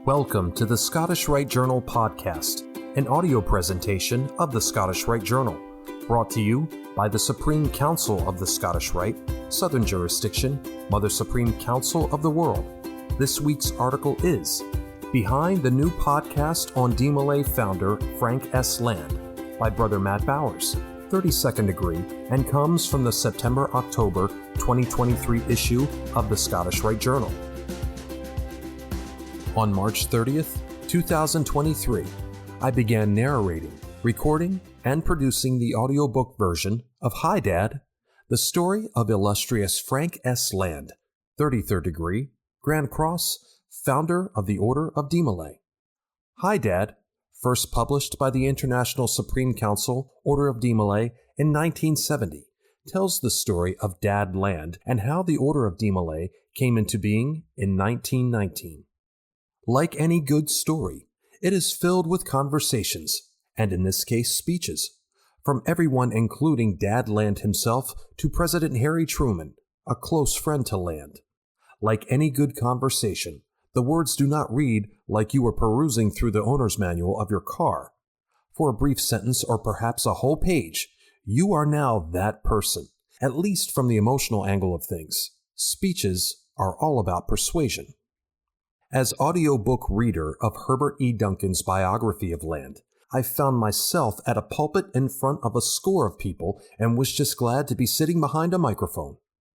Welcome to the Scottish Rite Journal podcast, an audio presentation of the Scottish Rite Journal, brought to you by the Supreme Council of the Scottish Rite, Southern Jurisdiction, Mother Supreme Council of the World. This week's article is Behind the New Podcast on DeMolay Founder Frank S. Land by Brother Matt Bowers, 32nd degree, and comes from the September-October 2023 issue of the Scottish Rite Journal. On March 30th, 2023, I began narrating, recording, and producing the audiobook version of Hi Dad, the story of illustrious Frank S. Land, 33rd degree, Grand Cross, founder of the Order of DeMolay. Hi Dad, first published by the International Supreme Council, Order of DeMolay in 1970, tells the story of Dad Land and how the Order of DeMolay came into being in 1919. Like any good story, it is filled with conversations, and in this case speeches, from everyone including Dad Land himself to President Harry Truman, a close friend to Land. Like any good conversation, the words do not read like you were perusing through the owner's manual of your car. For a brief sentence or perhaps a whole page, you are now that person, at least from the emotional angle of things. Speeches are all about persuasion. As audiobook reader of Herbert E. Duncan's biography of Land, I found myself at a pulpit in front of a score of people and was just glad to be sitting behind a microphone,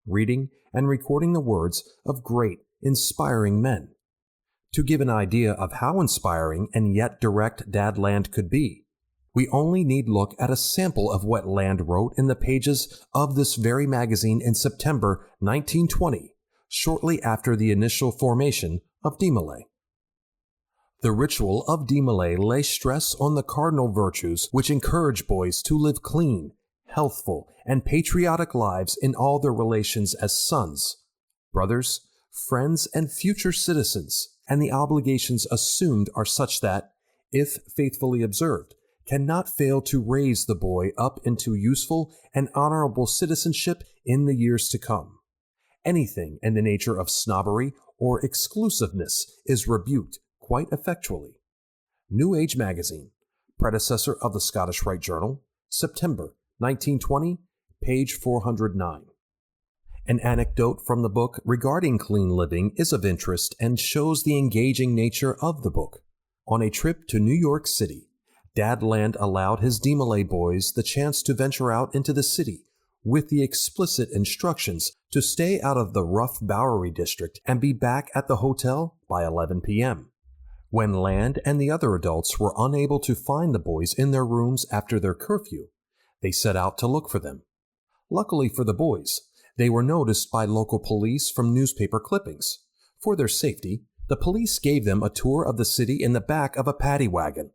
reading and recording the words of great, inspiring men. To give an idea of how inspiring and yet direct Dad Land could be, we only need look at a sample of what Land wrote in the pages of this very magazine in September 1920, shortly after the initial formation of DeMolay. The ritual of DeMolay lay stress on the cardinal virtues which encourage boys to live clean, healthful, and patriotic lives in all their relations as sons, brothers, friends, and future citizens, and the obligations assumed are such that, if faithfully observed, cannot fail to raise the boy up into useful and honorable citizenship in the years to come. Anything in the nature of snobbery or exclusiveness is rebuked quite effectually. New Age Magazine, predecessor of the Scottish Rite Journal, September 1920, page 409. An anecdote from the book regarding clean living is of interest and shows the engaging nature of the book. On a trip to New York City, Dad Land allowed his DeMolay boys the chance to venture out into the city with the explicit instructions to stay out of the rough Bowery district and be back at the hotel by 11 p.m. When Land and the other adults were unable to find the boys in their rooms after their curfew, they set out to look for them. Luckily for the boys, they were noticed by local police from newspaper clippings. For their safety, the police gave them a tour of the city in the back of a paddy wagon.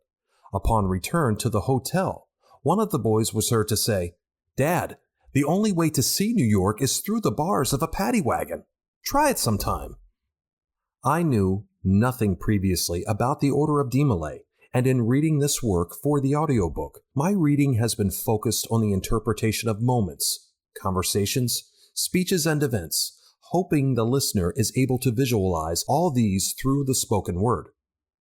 Upon return to the hotel, one of the boys was heard to say, "Dad, the only way to see New York is through the bars of a paddy wagon. Try it sometime." I knew nothing previously about the Order of DeMolay, and in reading this work for the audiobook, my reading has been focused on the interpretation of moments, conversations, speeches, and events, hoping the listener is able to visualize all these through the spoken word.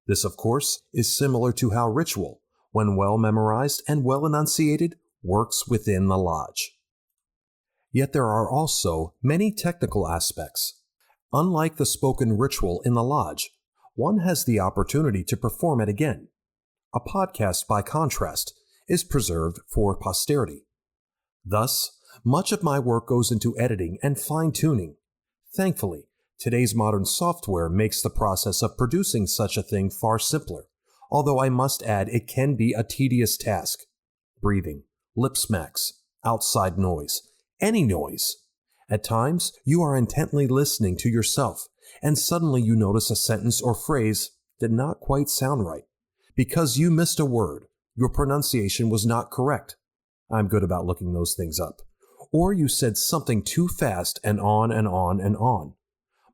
This, of course, is similar to how ritual, when well memorized and well enunciated, works within the lodge. Yet there are also many technical aspects. Unlike the spoken ritual in the lodge, one has the opportunity to perform it again. A podcast, by contrast, is preserved for posterity. Thus, much of my work goes into editing and fine-tuning. Thankfully, today's modern software makes the process of producing such a thing far simpler, although I must add it can be a tedious task. Breathing, lip smacks, outside noise, any noise. At times, you are intently listening to yourself, and suddenly you notice a sentence or phrase did not quite sound right. Because you missed a word, your pronunciation was not correct. I'm good about looking those things up. Or you said something too fast and on and on and on.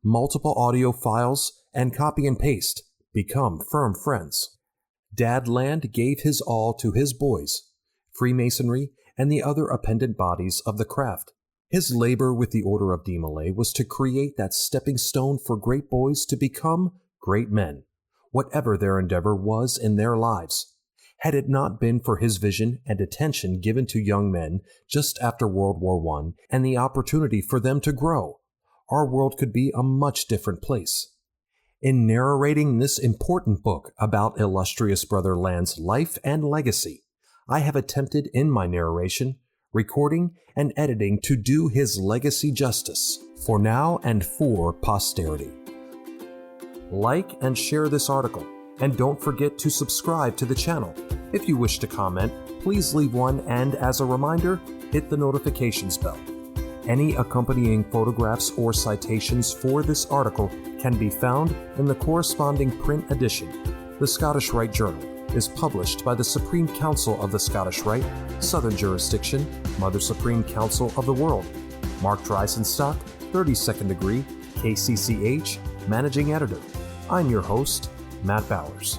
Multiple audio files and copy and paste become firm friends. Dad Land gave his all to his boys, Freemasonry, and the other appendant bodies of the craft. His labor with the Order of DeMolay was to create that stepping stone for great boys to become great men, whatever their endeavor was in their lives. Had it not been for his vision and attention given to young men just after World War I and the opportunity for them to grow, our world could be a much different place. In narrating this important book about illustrious Brother Land's life and legacy, I have attempted in my narration, recording, and editing to do his legacy justice for now and for posterity. Like and share this article, and don't forget to subscribe to the channel. If you wish to comment, please leave one, and as a reminder, hit the notifications bell. Any accompanying photographs or citations for this article can be found in the corresponding print edition. The Scottish Rite Journal is published by the Supreme Council of the Scottish Rite, Southern Jurisdiction, Mother Supreme Council of the World. Mark Dreisenstock, 32nd degree, KCCH, Managing Editor. I'm your host, Matt Bowers.